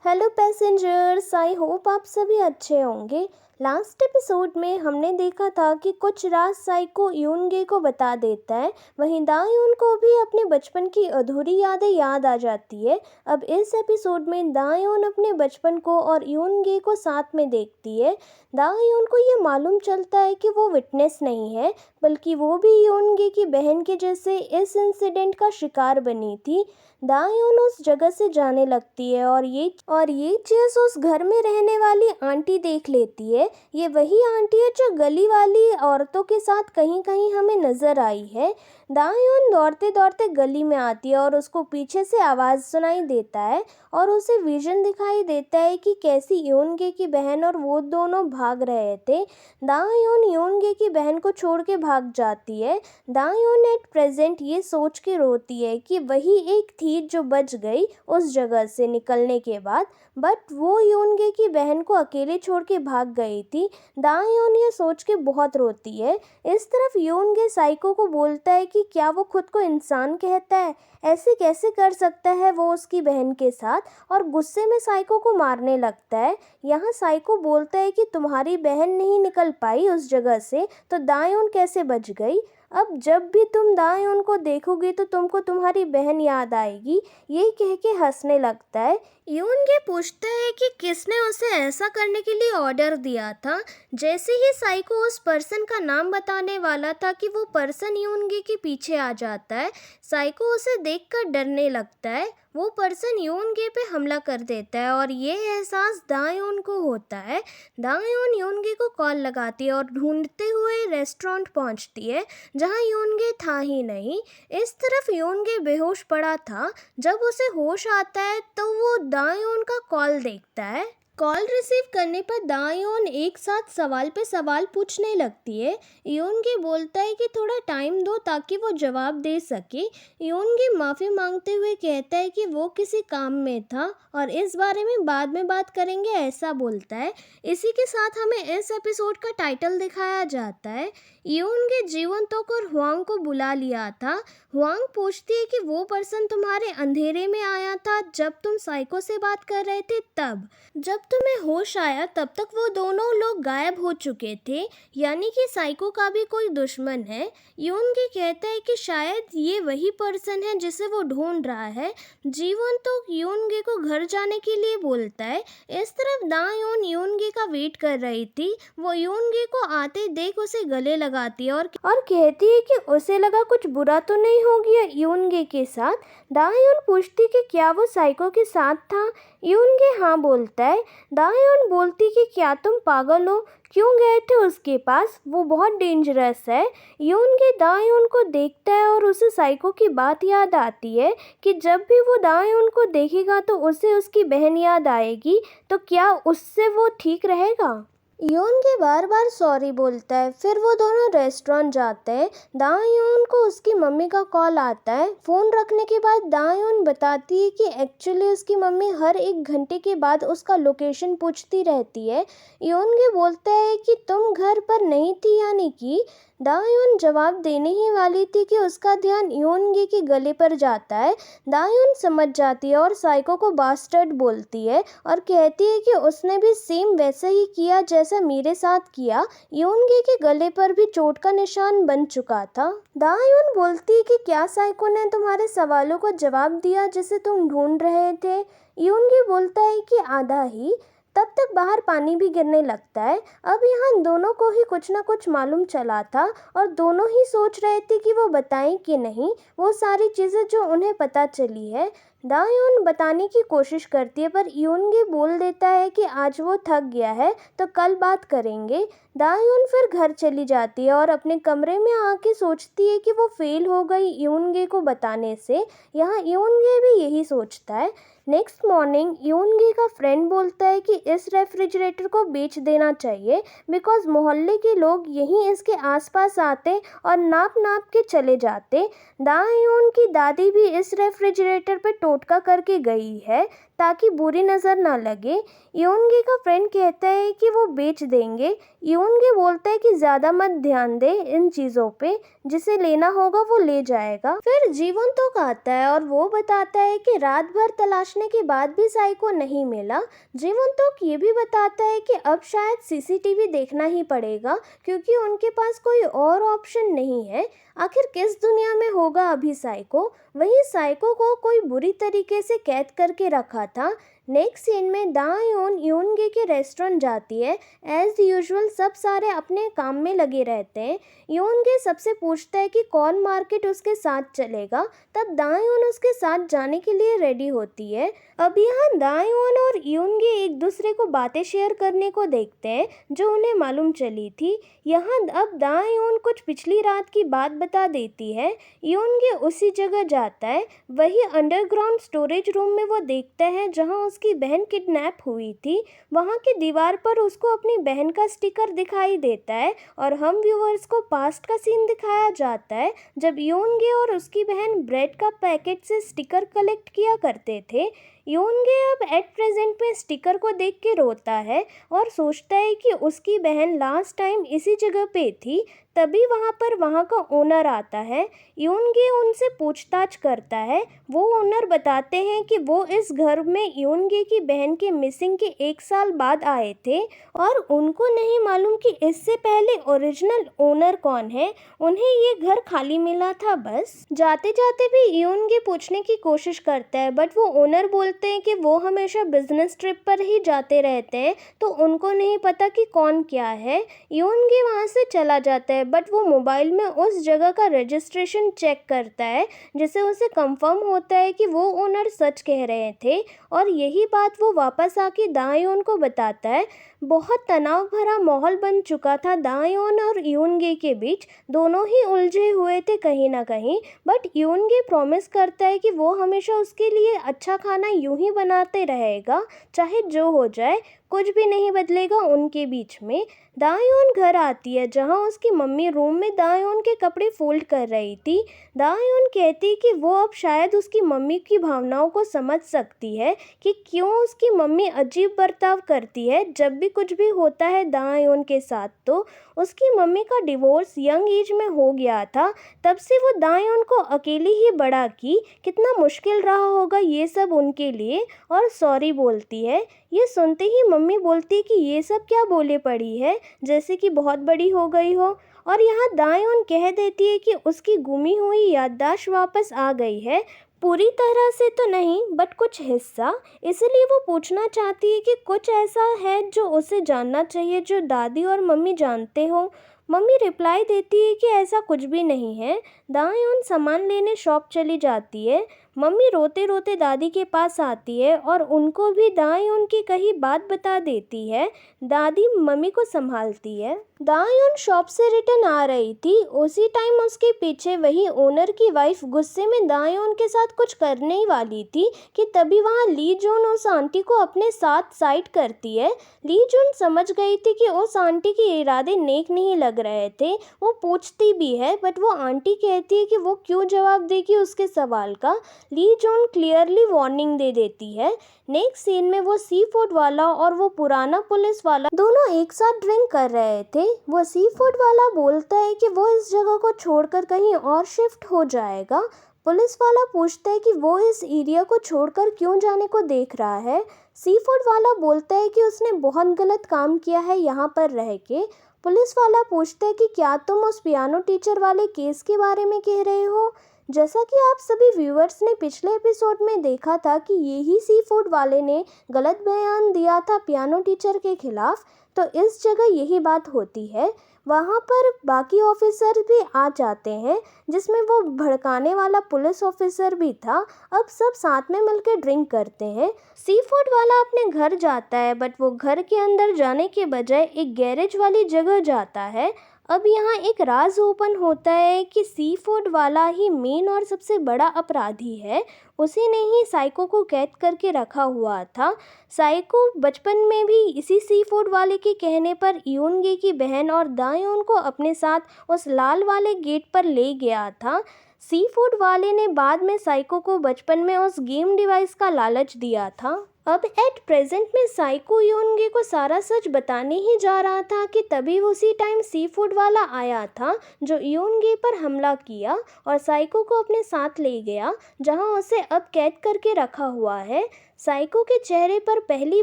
Hello passengers, I hope आप सभी अच्छे होंगे। लास्ट एपिसोड में हमने देखा था कि कुछ राज साइको यूनगे को बता देता है, वहीं दायून को भी अपने बचपन की अधूरी यादें याद आ जाती है। अब इस एपिसोड में दायून अपने बचपन को और यूनगे को साथ में देखती है। दायून को ये मालूम चलता है कि वो विटनेस नहीं है, बल्कि वो भी यूनगे की बहन के जैसे इस इंसिडेंट का शिकार बनी थी। दायून उस जगह से जाने लगती है और ये चीज़ उस घर में रहने वाली आंटी देख लेती है। ये वही आंटी है जो गली वाली औरतों के साथ कहीं कहीं हमें नज़र आई है। दायून दौड़ते दौड़ते गली में आती है और उसको पीछे से आवाज़ सुनाई देता है और उसे विजन दिखाई देता है कि कैसी यूनगे की बहन और वो दोनों भाग रहे थे। दायून यूनगे की बहन को छोड़ के भाग जाती है। दायून एट प्रेजेंट ये सोच के रोती है कि वही एक थी जो बच गई उस जगह से निकलने के बाद, बट वो यूनगे की बहन को अकेले छोड़ के भाग गई थी। दायून ये सोच के बहुत रोती है। इस तरफ यूनगे साइको को बोलता है कि क्या वो खुद को इंसान कहता है, ऐसे कैसे कर सकता है वो उसकी बहन के साथ, और गुस्से में साइको को मारने लगता है। यहाँ साइको बोलता है कि तुम्हारी बहन नहीं निकल पाई उस जगह से तो दायून कैसे बच गई। अब जब भी तुम दायून को देखोगे तो तुमको तुम्हारी बहन याद आएगी, ये कह के हंसने लगता है। यूनगे पूछता है कि किसने उसे ऐसा करने के लिए ऑर्डर दिया था। जैसे ही साइको उस पर्सन का नाम बताने वाला था कि वो पर्सन यूनगे के पीछे आ जाता है। साइको उसे देखकर डरने लगता है। वो पर्सन यूनगे पे हमला कर देता है और ये एहसास दायून को होता है। दायून यूनगे को कॉल लगाती है और ढूंढते हुए रेस्टोरेंट पहुंचती है जहां यूनगे था ही नहीं। इस तरफ यूनगे बेहोश पड़ा था। जब उसे होश आता है तो वो दायून का कॉल देखता है। कॉल रिसीव करने पर दायून एक साथ सवाल पे सवाल पूछने लगती है। यूनगे बोलता है कि थोड़ा टाइम दो ताकि वो जवाब दे सके। यूनगे माफ़ी मांगते हुए कहता है कि वो किसी काम में था और इस बारे में बाद में बात करेंगे, ऐसा बोलता है। इसी के साथ हमें इस एपिसोड का टाइटल दिखाया जाता है। यूनगे जीवन तोक और हुआंग को बुला लिया था। हुआंग पूछती है कि वो पर्सन तुम्हारे अंधेरे में आया था जब तुम साइको से बात कर रहे थे, तब जब तुम्हें होश आया तब तक वो दोनों लोग गायब हो चुके थे, यानी कि साइको का भी कोई दुश्मन है। यूनगे कहता है कि शायद ये वही पर्सन है जिसे वो ढूंढ रहा है। जीवन तो यूनगे को घर जाने के लिए बोलता है। इस तरफ दायून यूनगे का वेट कर रही थी। वो यूनगे को आते देख उसे गले लगाती है और कहती है कि उसे लगा कुछ बुरा तो नहीं हो गया यूनगे के साथ। दायून पूछती कि क्या वो साइको के साथ था। यूनगे हाँ बोलता है। दायून बोलती कि क्या तुम पागल हो, क्यों गए थे उसके पास, वो बहुत डेंजरस है। यूनगे दायून को देखता है और उसे साइको की बात याद आती है कि जब भी वो दायून को देखेगा तो उसे उसकी बहन याद आएगी, तो क्या उससे वो ठीक रहेगा। यूनगे बार बार सॉरी बोलता है। फिर वो दोनों रेस्टोरेंट जाते हैं। दायून को उसकी मम्मी का कॉल आता है। फ़ोन रखने के बाद दायून बताती है कि एक्चुअली उसकी मम्मी हर 1 घंटे के बाद उसका लोकेशन पूछती रहती है। यूनगे बोलता है कि तुम घर पर नहीं थी, यानी कि दायून जवाब देने ही वाली थी कि उसका ध्यान यूनगे के गले पर जाता है। दायून समझ जाती है और साइको को बास्टर्ड बोलती है और कहती है कि उसने भी सेम वैसा ही किया जैसा मेरे साथ किया। यूनगे के गले पर भी चोट का निशान बन चुका था। दायून बोलती है कि क्या साइको ने तुम्हारे सवालों का जवाब दिया जिसे तुम ढूंढ रहे थे। यूनगे बोलता है कि आधा ही। तब तक बाहर पानी भी गिरने लगता है। अब यहाँ दोनों को ही कुछ ना कुछ मालूम चला था और दोनों ही सोच रहे थे कि वो बताएं कि नहीं वो सारी चीज़ें जो उन्हें पता चली है। दायून बताने की कोशिश करती है पर यूनगे बोल देता है कि आज वो थक गया है तो कल बात करेंगे। दायून फिर घर चली जाती है और अपने कमरे में आके सोचती है कि वो फेल हो गई यूनगे को बताने से। यहाँ यूनगे भी यही सोचता है। नेक्स्ट मॉर्निंग यूनगे का फ्रेंड बोलता है कि इस रेफ्रिजरेटर को बेच देना चाहिए बिकॉज मोहल्ले के लोग यहीं इसके आसपास आते और नाप नाप के चले जाते। दायून की दादी भी इस रेफ्रिजरेटर पे टोटका करके गई है। ताकि बुरी नज़र ना लगे। यूनगी का फ्रेंड कहता है कि वो बेच देंगे। यूनगी बोलता है कि ज़्यादा मत ध्यान दे इन चीज़ों पे, जिसे लेना होगा वो ले जाएगा। फिर जीवंतोक आता है और वो बताता है कि रात भर तलाशने के बाद भी साई को नहीं मिला। जीवंतोक ये भी बताता है कि अब शायद सीसीटीवी देखना ही पड़ेगा, क्योंकि उनके पास कोई और ऑप्शन नहीं है। आखिर किस दुनिया में होगा अभी साइको? वहीं साइको को कोई बुरी तरीके से कैद करके रखा था। नेक्स्ट सीन में दायोन यूनगे के रेस्टोरेंट जाती है। एज यूजुअल सब सारे अपने काम में लगे रहते हैं। यूनगे सबसे पूछता है कि कौन मार्केट उसके साथ चलेगा। तब दायोन उसके साथ जाने के लिए रेडी होती है। अब यहाँ दायोन और यूनगे एक दूसरे को बातें शेयर करने को देखते हैं जो उन्हें मालूम चली थी। यहाँ अब दायोन कुछ पिछली रात की बात बता देती है। यूनगे उसी जगह जाता है। वही अंडरग्राउंड स्टोरेज रूम में वो देखता है जहाँ उसकी बहन किडनैप हुई थी। वहाँ की दीवार पर उसको अपनी बहन का स्टिकर दिखाई देता है और हम व्यूअर्स को पास्ट का सीन दिखाया जाता है जब यूनगे और उसकी बहन ब्रेड का पैकेट से स्टिकर कलेक्ट किया करते थे। यूनगे अब एट प्रेजेंट में स्टिकर को देख के रोता है और सोचता है कि उसकी बहन लास्ट टाइम इसी जगह पे थी। तभी वहाँ का ओनर आता है। यूनगे उनसे पूछताछ करता है। वो ओनर बताते हैं कि वो इस घर में यूनगे की बहन के मिसिंग के 1 साल बाद आए थे और उनको नहीं मालूम कि इससे पहले ओरिजिनल ओनर कौन है। उन्हें ये घर खाली मिला था बस। जाते जाते भी यूनगे पूछने की कोशिश करता है, बट वो ओनर बोलते हैं कि वो हमेशा बिजनेस ट्रिप पर ही जाते रहते हैं, तो उनको नहीं पता कि कौन क्या है। यूनगे वहाँ से चला जाता है, बट वो मोबाइल में उस जगह का रजिस्ट्रेशन चेक करता है, जिससे उसे कंफर्म होता है कि वो ओनर सच कह रहे थे और यही बात वो वापस आके दायोन को बताता है। बहुत तनाव भरा माहौल बन चुका था दायोन और यूनगे के बीच। दोनों ही उलझे हुए थे कहीं ना कहीं, बट यूनगे प्रॉमिस करता है कि वो हमेशा उसके लिए अच्छा खाना यूं ही बनाते रहेगा, चाहे जो हो जाए, कुछ भी नहीं बदलेगा उनके बीच में। दायोन घर आती है जहां उसकी मम्मी रूम में दायोन के कपड़े फोल्ड कर रही थी। दायोन कहती कि वो अब शायद उसकी मम्मी की भावनाओं को समझ सकती है कि क्यों उसकी मम्मी अजीब बर्ताव करती है जब भी कुछ भी होता है दायोन के साथ। तो उसकी मम्मी का डिवोर्स यंग एज में हो गया था, तब से वो दायोन को अकेली ही बड़ा की। कितना मुश्किल रहा होगा ये सब उनके लिए, और सॉरी बोलती है। ये सुनते ही मम्मी बोलती है कि ये सब क्या बोले पड़ी है, जैसे कि बहुत बड़ी हो गई हो। और यहाँ दायोन कह देती है कि उसकी गुमी हुई याददाश्त वापस आ गई है, पूरी तरह से तो नहीं बट कुछ हिस्सा। इसलिए वो पूछना चाहती है कि कुछ ऐसा है जो उसे जानना चाहिए जो दादी और मम्मी जानते हो। मम्मी रिप्लाई देती है कि ऐसा कुछ भी नहीं है। दायोन सामान लेने शॉप चली जाती है। मम्मी रोते रोते दादी के पास आती है और उनको भी दायोन की कही बात बता देती है। दादी मम्मी को संभालती है। दायोन शॉप से रिटर्न आ रही थी, उसी टाइम उसके पीछे वही ओनर की वाइफ गुस्से में दायोन के साथ कुछ करने ही वाली थी कि तभी वहाँ ली जून उस आंटी को अपने साथ साइड करती है। ली जून समझ गई थी कि उस आंटी के इरादे नेक नहीं लग रहे थे। वो पूछती भी है, बट वो आंटी कहती है कि वो क्यों जवाब देगी उसके सवाल का। ली जून क्लियरली वार्निंग दे देती है। नेक्स्ट सीन में वो सी फूड वाला और वो पुराना पुलिस वाला दोनों एक साथ ड्रिंक कर रहे थे। वो सी फूड वाला बोलता है कि वो इस जगह को छोड़कर कहीं और शिफ्ट हो जाएगा। पुलिस वाला पूछता है कि वो इस एरिया को छोड़कर क्यों जाने को देख रहा है। सी फूड वाला बोलता है कि उसने बहुत गलत काम किया है यहाँ पर रह के। पुलिस वाला पूछता है कि क्या तुम उस पियानो टीचर वाले केस के बारे में कह रहे हो। जैसा कि आप सभी व्यूअर्स ने पिछले एपिसोड में देखा था कि यही सी फूड वाले ने गलत बयान दिया था पियानो टीचर के खिलाफ, तो इस जगह यही बात होती है। वहाँ पर बाकी ऑफिसर भी आ जाते हैं, जिसमें वो भड़काने वाला पुलिस ऑफिसर भी था। अब सब साथ में मिलकर ड्रिंक करते हैं। सी फूड वाला अपने घर जाता है, बट वो घर के अंदर जाने के बजाय एक गैरेज वाली जगह जाता है। अब यहाँ एक राज ओपन होता है कि सी फूड वाला ही मेन और सबसे बड़ा अपराधी है। उसी ने ही साइको को कैद करके रखा हुआ था। साइको बचपन में भी इसी सी फूड वाले के कहने पर यूनगे की बहन और दायोन को अपने साथ उस लाल वाले गेट पर ले गया था। सी फूड वाले ने बाद में साइको को बचपन में उस गेम डिवाइस का लालच दिया था। अब एट प्रेजेंट में साइको योनगे को सारा सच बताने ही जा रहा था कि तभी उसी टाइम सी फूड वाला आया था जो योनगे पर हमला किया और साइको को अपने साथ ले गया, जहां उसे अब कैद करके रखा हुआ है। साइको के चेहरे पर पहली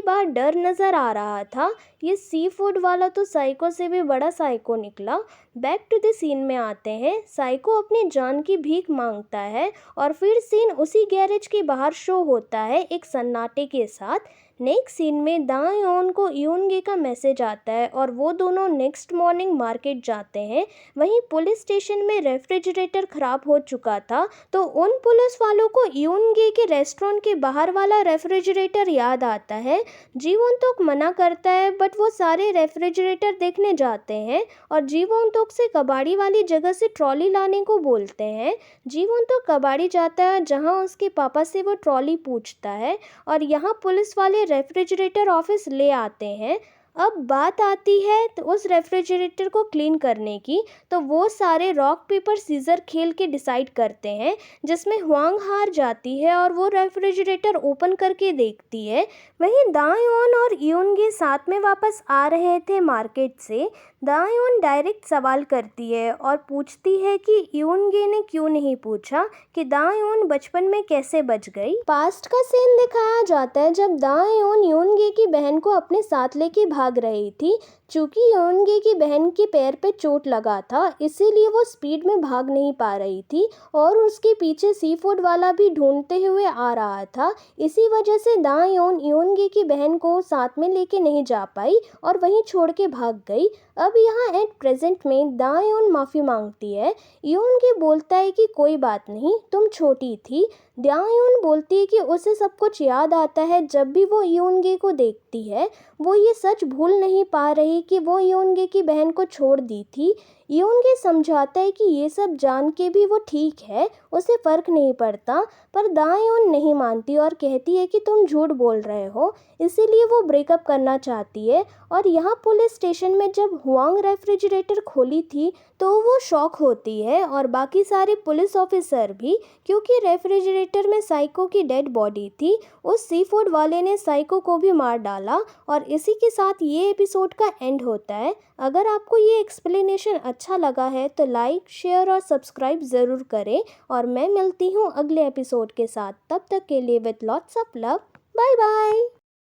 बार डर नज़र आ रहा था। ये सी फूड वाला तो साइको से भी बड़ा साइको निकला। बैक टू द सीन में आते हैं। साइको अपनी जान की भीख मांगता है और फिर सीन उसी गैरेज के बाहर शो होता है एक सन्नाटे के साथ। नेक्स्ट सीन में दायोन को योनगे का मैसेज आता है और वो दोनों नेक्स्ट मॉर्निंग मार्केट जाते हैं। वहीं पुलिस स्टेशन में रेफ्रिजरेटर खराब हो चुका था, तो उन पुलिस वालों को योनगे के रेस्टोरेंट के बाहर वाला रेफ्रिजरेटर याद आता है। जीवोन तोक मना करता है बट वो सारे रेफ्रिजरेटर देखने जाते हैं और जीवोन तोक से कबाड़ी वाली जगह से ट्रॉली लाने को बोलते हैं। जीवोन तो कबाड़ी जाता है जहां उसके पापा से वो ट्रॉली पूछता है और यहाँ पुलिस वाले रेफ्रिजरेटर ऑफिस ले आते हैं। अब बात आती है तो उस रेफ्रिजरेटर को क्लीन करने की, तो वो सारे रॉक पेपर सीजर खेल के डिसाइड करते हैं, जिसमें हुआंग हार जाती है और वो रेफ्रिजरेटर ओपन करके देखती है। वहीं दायोन और योनगे साथ में वापस आ रहे थे मार्केट से। दायोन डायरेक्ट सवाल करती है और पूछती है कि योनगे ने क्यों नहीं पूछा कि दायोन बचपन में कैसे बच गई। पास्ट का सीन दिखाया जाता है जब दायोन योनगे की बहन को अपने साथ लेके भाग रही थी। चूँकि योनगे की बहन के पैर पे चोट लगा था, इसीलिए वो स्पीड में भाग नहीं पा रही थी और उसके पीछे सी फूड वाला भी ढूंढते हुए आ रहा था। इसी वजह से दायोन योनगे की बहन को साथ में लेके नहीं जा पाई और वहीं छोड़ के भाग गई। अब यहाँ एट प्रेजेंट में दायोन माफ़ी मांगती है। योनगे बोलता है कि कोई बात नहीं, तुम छोटी थी। दायोन बोलती है कि उसे सब कुछ याद आता है जब भी वो योनगे को देखती है। वो ये सच भूल नहीं पा रही कि वो योनगे की बहन को छोड़ दी थी। योनगे समझाता है कि ये सब जान के भी वो ठीक है, उसे फ़र्क नहीं पड़ता, पर दायोन नहीं मानती और कहती है कि तुम झूठ बोल रहे हो, इसीलिए वो ब्रेकअप करना चाहती है। और यहाँ पुलिस स्टेशन में जब हुआंग रेफ्रिजरेटर खोली थी तो वो शॉक होती है और बाकी सारे पुलिस ऑफिसर भी, क्योंकि रेफ्रिजरेटर में साइको की डेड बॉडी थी। उस सी फूड वाले ने साइको को भी मार डाला और इसी के साथ ये एपिसोड का एंड होता है। अगर आपको ये एक्सप्लेनेशन अच्छा लगा है तो लाइक, शेयर और सब्सक्राइब ज़रूर करें और मैं मिलती हूँ अगले एपिसोड के साथ। तब तक के लिए with lots of love, bye bye.